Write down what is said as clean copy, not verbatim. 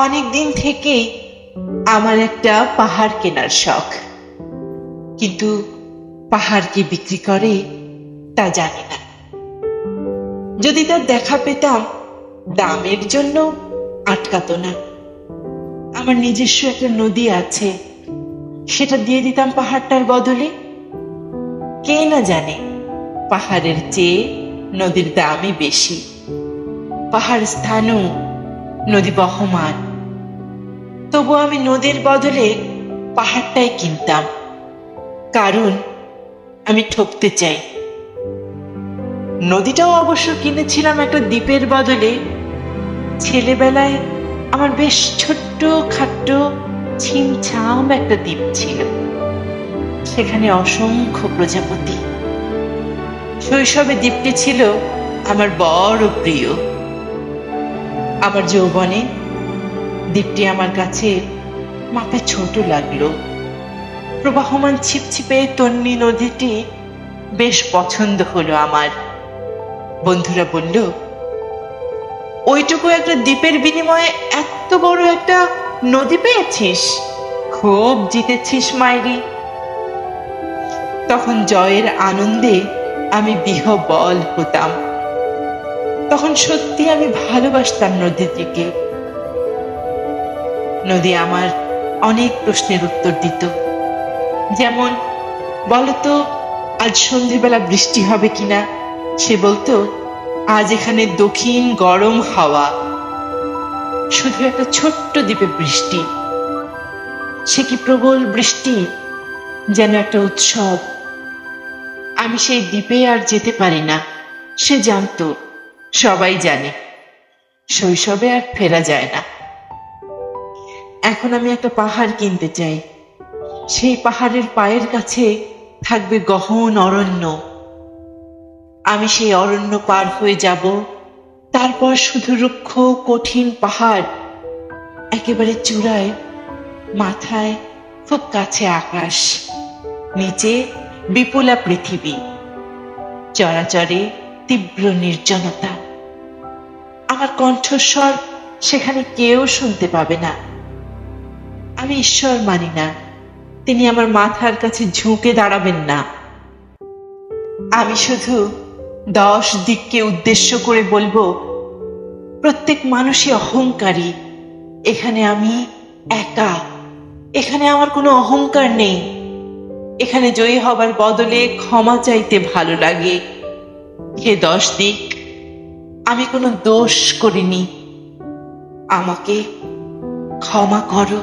অনেক দিন থেকেই আমার একটা পাহাড় কেনার শখ, কিন্তু পাহাড় কি বিক্রি করে তা জানি না। যদি তার দেখা পেতাম, দামের জন্য আটকাতো না। আমার নিজস্ব একটা নদী আছে, সেটা দিয়ে দিতাম পাহাড়টার বদলে। কে না জানে পাহাড়ের চেয়ে নদীর দামই বেশি। পাহাড় স্থানও, নদী বহমান, তবু আমি নদীর বদলে পাহাড়টাই কিনতাম, কারণ আমি ঠকতে চাই। নদীটাও অবশ্য কিনেছিলাম একটা দ্বীপের বদলে। ছেলেবেলায় আমার বেশ ছোট্ট খাট্ট ছিমছাম একটা দ্বীপ ছিল, সেখানে অসংখ্য প্রজাপতি। শৈশবে দ্বীপটি ছিল আমার বড় প্রিয়। আমার যৌবনে দ্বীপটি আমার কাছে মাপে ছোট লাগলো। প্রবাহমান ছিপছিপে তন্বী নদীটি বেশ পছন্দ হলো আমার। বন্ধুরা বলল, ওইটুকু একটা দ্বীপের বিনিময়ে এত বড় একটা নদী পেয়েছিস, খুব জিতেছিস মাইরি। তখন জয়ের আনন্দে আমি বিহ্বল হতাম। তখন সত্যি আমি ভালোবাসতাম নদীটিকে। নদী আমার অনেক প্রশ্নের উত্তর দিত, যেমন, বলতো আজ সন্ধ্যেবেলা বৃষ্টি হবে কিনা। সে বলতো, আজ এখানে দক্ষিণ গরম হাওয়া। শুধু একটা ছোট্ট দ্বীপে বৃষ্টি, সে কি প্রবল বৃষ্টি, যেন একটা উৎসব। আমি সেই দ্বীপে আর যেতে পারি না। সে জানতো, সবাই জানে, শৈশবে আর ফেরা যায় না। এখন আমি একটা পাহাড় কিনতে চাই। সেই পাহাড়ের পায়ের কাছে থাকবে গহন অরণ্য। আমি সেই অরণ্য পার হয়ে যাব, তারপর শুধু রুক্ষ কঠিন পাহাড়, একেবারে চূড়ায়, মাথায় খুব কাছে আকাশ, নিচে বিপুলা পৃথিবী, চরাচরে তীব্র নির্জনতা। আমার কণ্ঠস্বর সেখানে কেউ শুনতে পাবে না। আমি ঈশ্বর মানি না, তিনি আমার মাথার কাছে ঝুঁকে দাঁড়াবেন না। আমি শুধু 10 দিককে উদ্দেশ্য করে বলবো, প্রত্যেক মানুষই অহংকারী। এখানে আমি একা, এখানে আমার কোনো অহংকার নেই। এখানে জয়ী হবার বদলে ক্ষমা চাইতে ভালো লাগে। হে 10 দিক, আমি কোনো দোষ করিনি, আমাকে ক্ষমা করো।